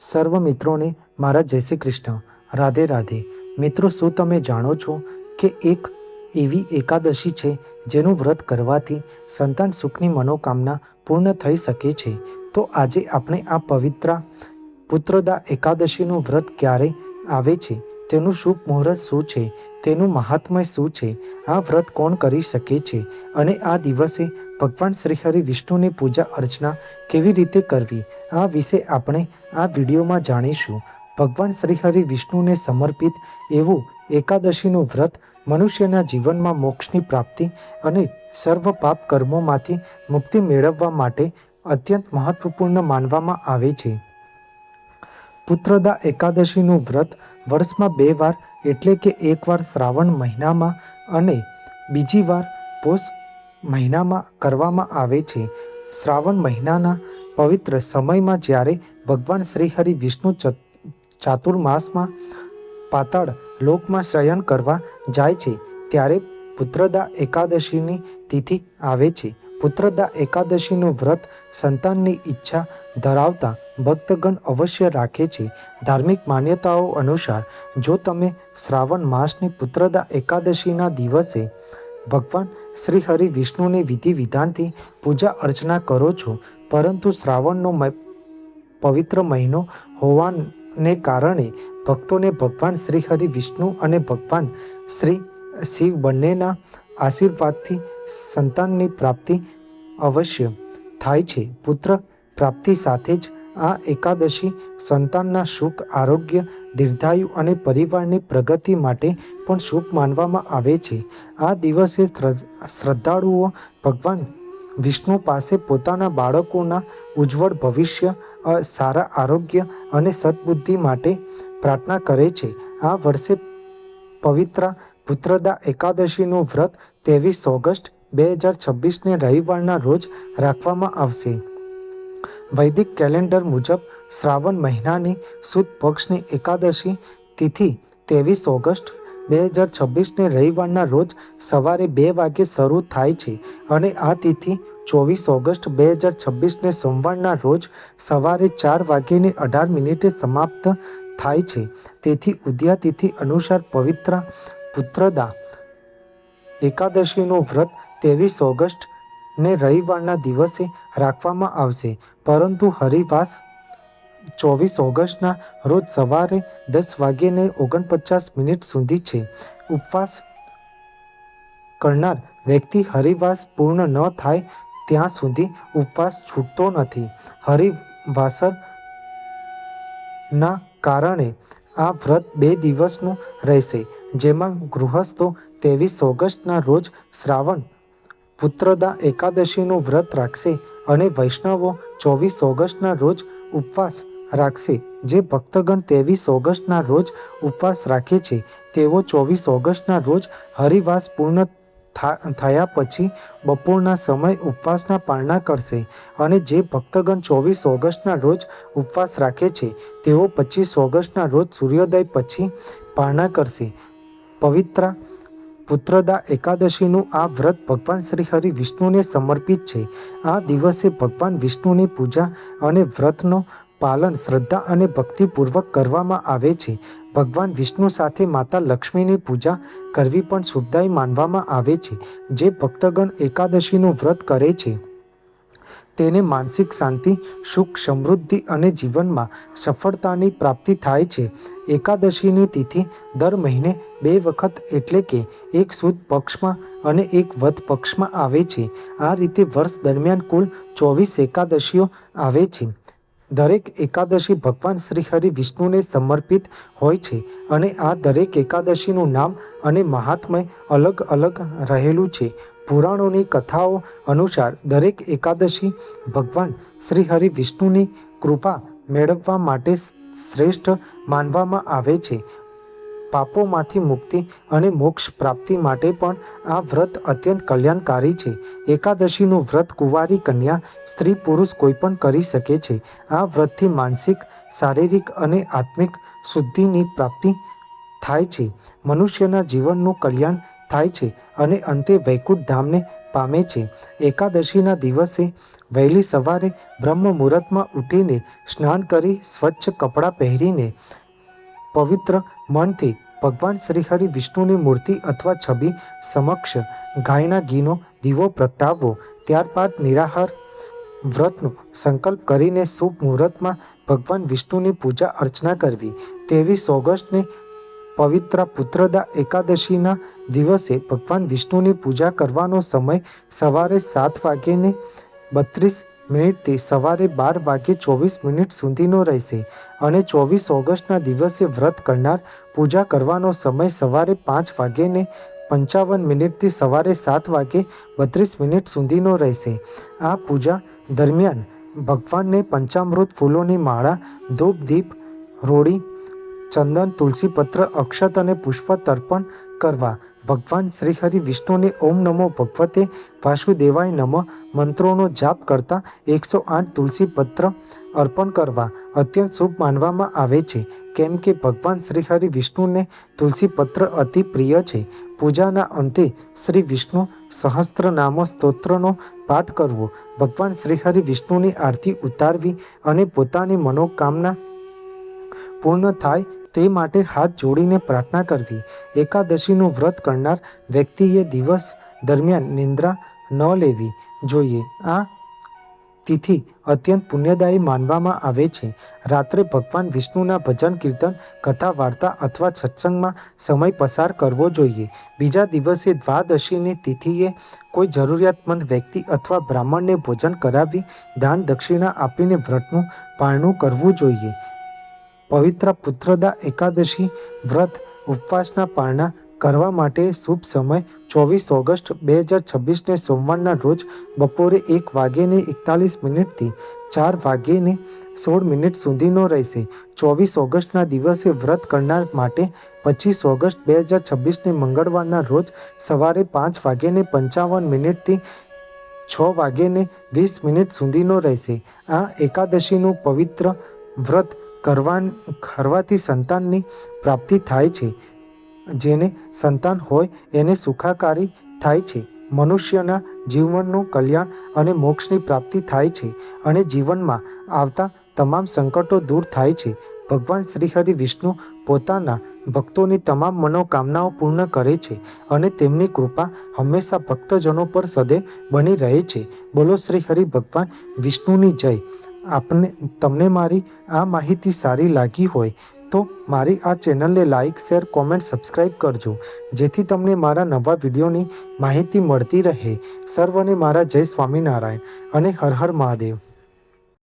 સર્વ મિત્રોને મારા જય શ્રી કૃષ્ણ, રાધે રાધે. મિત્રો, શું તમે જાણો છો કે એક એવી એકાદશી છે જેનું વ્રત કરવાથી સંતાન સુખની મનોકામના પૂર્ણ થઈ શકે છે? તો આજે આપણે આ પવિત્ર પુત્રદા એકાદશીનું વ્રત ક્યારે આવે છે, તેનું શુભ મુહૂર્ત શું છે, તેનું મહાત્મ્ય શું છે, આ વ્રત કોણ કરી શકે છે અને આ દિવસે ભગવાન શ્રી હરિ વિષ્ણુની પૂજા અર્ચના કેવી રીતે કરવી, આ વિશે આપણે આ વિડીયોમાં જાણીશું. ભગવાન શ્રી હરિ વિષ્ણુને સમર્પિત એવું એકાદશીનું વ્રત મનુષ્યના જીવનમાં મોક્ષની પ્રાપ્તિ અને સર્વ પાપ કર્મોમાંથી મુક્તિ મેળવવા માટે અત્યંત મહત્વપૂર્ણ માનવામાં આવે છે. પુત્રદા એકાદશીનું વ્રત વર્ષમાં 2 વાર એટલે કે એકવાર શ્રાવણ મહિનામાં અને બીજી વાર પોષ મહિનામાં કરવામાં આવે છે. શ્રાવણ મહિનાના પવિત્ર સમયમાં જ્યારે ભગવાન શ્રી હરિ વિષ્ણુ ચાતુર્માસમાં પાતાળ લોકમાં શયન કરવા જાય છે ત્યારે પુત્રદા એકાદશીની તિથિ આવે છે. પુત્રદા એકાદશીનું વ્રત સંતાનની ઈચ્છા ધરાવતા ભક્તગણ અવશ્ય રાખે છે. ધાર્મિક માન્યતાઓ અનુસાર જો તમે શ્રાવણ માસની પુત્રદા એકાદશીના દિવસે ભગવાન શ્રી હરિ વિષ્ણુની વિધિ વિધાનથી પૂજા અર્ચના કરો છો, પરંતુ શ્રાવણનો પવિત્ર મહિનો હોવાને કારણે ભક્તોને ભગવાન શ્રી હરિ વિષ્ણુ અને ભગવાન શ્રી શિવ બંનેના આશીર્વાદથી સંતાનની પ્રાપ્તિ અવશ્ય થાય છે. પુત્ર પ્રાપ્તિ સાથે જ આ એકાદશી સંતાનના સુખ, આરોગ્ય, દીર્ઘાયુ અને પરિવારની પ્રગતિ માટે પણ શુભ માનવામાં આવે છે. આ દિવસે શ્રદ્ધાળુઓ ભગવાન વિષ્ણુ પાસે પોતાના બાળકોના ઉજ્જવળ ભવિષ્ય, સારા આરોગ્ય અને સદબુદ્ધિ માટે પ્રાર્થના કરે છે. આ વર્ષે પવિત્ર પુત્રદા એકાદશીનું વ્રત 23 ઓગસ્ટ 2026ને રવિવારના રોજ રાખવામાં આવશે. વૈદિક કેલેન્ડર મુજબ શ્રાવણ મહિનાની સુદ પક્ષની એકાદશી તિથિ 23 ઓગસ્ટ 2026ને રવિવારના રોજ સવારે 2 વાગ્યે શરૂ થાય છે અને આ તિથિ 24 ઓગસ્ટ 2026ને સોમવારના રોજ સવારે 4:18 સમાપ્ત થાય છે. તેથી ઉદયા તિથિ અનુસાર પવિત્ર પુત્રદા એકાદશીનું વ્રત 23 ઓગસ્ટ ને રવિવારના દિવસે રાખવામાં આવશે, પરંતુ હરિવાસ 24 ઓગસ્ટના રોજ સવારે 10:49 સુધી છે. ઉપવાસ કરનાર વ્યક્તિ હરિવાસ પૂર્ણ ન થાય ત્યાં સુધી ઉપવાસ છૂટતો નથી. હરિવાસરના કારણે આ વ્રત 2 દિવસનું રહેશે, જેમાં ગૃહસ્થો 23 ઓગસ્ટના રોજ શ્રાવણ પુત્રદા એકાદશીનું વ્રત રાખશે અને વૈષ્ણવો 24 ઓગસ્ટના રોજ ઉપવાસ રાખશે. જે ભક્તગણ 23 ઓગસ્ટના રોજ ઉપવાસ રાખે છે તેઓ 24 ઓગસ્ટના રોજ હરિવાસ પૂર્ણ થયા પછી બપોરના સમયે ઉપવાસના પારણા કરશે અને જે ભક્તગણ 24 ઓગસ્ટના રોજ ઉપવાસ રાખે છે તેઓ 25 ઓગસ્ટના રોજ સૂર્યોદય પછી પારણા કરશે. પવિત્ર પુત્રદા એકાદશીનું આ વ્રત ભગવાન શ્રી હરિ વિષ્ણુને સમર્પિત છે. આ દિવસે ભગવાન વિષ્ણુની પૂજા અને વ્રતનો પાલન શ્રદ્ધા અને ભક્તિપૂર્વક કરવામાં આવે છે. ભગવાન વિષ્ણુ સાથે માતા લક્ષ્મીની પૂજા કરવી પણ શુભદાયી માનવામાં આવે છે. જે ભક્તગણ એકાદશીનું વ્રત કરે છે તેને માનસિક શાંતિ, સુખ, સમૃદ્ધિ અને જીવનમાં સફળતાની પ્રાપ્તિ થાય છે. એકાદશીની તિથિ દર મહિને 2 વખત એટલે કે એક સુદ પક્ષમાં અને એક વદ પક્ષમાં આવે છે. આ રીતે વર્ષ દરમિયાન કુલ 24 એકાદશીઓ આવે છે. દરેક એકાદશી ભગવાન શ્રી હરિ વિષ્ણુને સમર્પિત હોય છે અને આ દરેક એકાદશીનું નામ અને મહાત્મ્ય અલગ અલગ રહેલું છે. પુરાણોની કથાઓ અનુસાર દરેક એકાદશી ભગવાન શ્રી હરિ વિષ્ણુની કૃપા મેળવવા માટે શ્રેષ્ઠ માનવામાં આવે છે. પાપોમાંથી મુક્તિ અને મોક્ષ પ્રાપ્તિ માટે પણ આ વ્રત અત્યંત કલ્યાણકારી છે. એકાદશીનું વ્રત કુંવારી કન્યા, સ્ત્રી, પુરુષ કોઈ પણ કરી શકે છે. આ વ્રતથી માનસિક, શારીરિક અને આત્મિક શુદ્ધિની પ્રાપ્તિ થાય છે, મનુષ્યના જીવનનું કલ્યાણ થાય છે અને અંતે વૈકુંઠ ધામને પામે છે. એકાદશીના દિવસે વહેલી સવારે બ્રહ્મ મુહૂર્તમાં ઉઠીને સ્નાન કરી સ્વચ્છ કપડાં પહેરીને પવિત્ર મનથી ભગવાન શ્રીહરિ વિષ્ણુની મૂર્તિ અથવા છબી સમક્ષ ગાયના ઘીનો દીવો પ્રગટાવવો. ત્યારબાદ નિરાહાર વ્રતનો સંકલ્પ કરીને શુભ મુહૂર્તમાં ભગવાન વિષ્ણુની પૂજા અર્ચના કરવી. 23 ઓગસ્ટને પવિત્ર પુત્રદા એકાદશીના દિવસે ભગવાન વિષ્ણુની પૂજા કરવાનો સમય સવારે 7:32 સવારે 12:24 સુધીનો રહેશે અને 24 ઓગસ્ટના દિવસે વ્રત કરનાર પૂજા કરવાનો સમય સવારે 5:55 સવારે 7:32 સુધીનો રહેશે. આ પૂજા દરમિયાન ભગવાનને પંચામૃત ફૂલોની માળા, ધૂપ, દીપ, રોળી, ચંદન, તુલસીપત્ર, અક્ષત અને પુષ્પ તર્પણ કરવા. ભગવાન શ્રીહરિ વિષ્ણુને ઓમ નમો ભગવતે વાસુદેવાય નમઃ મંત્રોનો જાપ કરતા 108 તુલસીપત્ર અર્પણ કરવા અત્યંત શુભ માનવામાં આવે છે, કેમ કે ભગવાન શ્રીહરિ વિષ્ણુને તુલસીપત્ર અતિ પ્રિય છે. પૂજાના અંતે શ્રી વિષ્ણુ સહસ્ત્રનામ સ્તોત્રનો પાઠ કરવો, ભગવાન શ્રીહરિ વિષ્ણુની આરતી ઉતારવી અને પોતાની મનોકામના પૂર્ણ થાય તે માટે હાથ જોડીને પ્રાર્થના કરવી. એકાદશીનું વ્રત કરનાર વ્યક્તિએ દિવસ દરમિયાન નિંદ્રા ન લેવી જોઈએ. આ તિથિ અત્યંત પુણ્યદાયી માનવામાં આવે છે. રાત્રે ભગવાન વિષ્ણુના ભજન, કીર્તન, કથા, વાર્તા અથવા સત્સંગમાં સમય પસાર કરવો જોઈએ. બીજા દિવસે દ્વાદશીની તિથિએ કોઈ જરૂરિયાતમંદ વ્યક્તિ અથવા બ્રાહ્મણને ભોજન કરાવી દાન દક્ષિણા આપીને વ્રતનું પારણું કરવું જોઈએ. પવિત્ર પુત્રદા એકાદશી વ્રત ઉપવાસના પારણા કરવા માટે શુભ સમય 24 ઓગસ્ટ 2026ને સોમવારના રોજ બપોરે 1:41 4:16 સુધીનો રહેશે. 24 ઓગસ્ટના દિવસે વ્રત કરનાર માટે 25 ઓગસ્ટ 2026ને મંગળવારના રોજ સવારે 5:55 6:20 સુધીનો રહેશે. આ એકાદશીનું પવિત્ર વ્રત કરવાથી સંતાનની પ્રાપ્તિ થાય છે. જેને સંતાન હોય એને સુખાકારી થાય છે. મનુષ્યના જીવનનું કલ્યાણ અને મોક્ષની પ્રાપ્તિ થાય છે અને જીવનમાં આવતા તમામ સંકટો દૂર થાય છે. ભગવાન શ્રીહરિ વિષ્ણુ પોતાના ભક્તોની તમામ મનોકામનાઓ પૂર્ણ કરે છે અને તેમની કૃપા હંમેશા ભક્તજનો પર સદૈવ બની રહે છે. બોલો શ્રી હરિ ભગવાન વિષ્ણુની જય. તમને મારી આ માહિતી સારી લાગી હોય તો મારી આ ચેનલને લાઇક, શેર, કોમેન્ટ, સબસ્ક્રાઈબ કરજો, જેથી તમને મારા નવા વિડીયોની માહિતી મળતી રહે. સર્વને મારા જય સ્વામિનારાયણ અને હર હર મહાદેવ.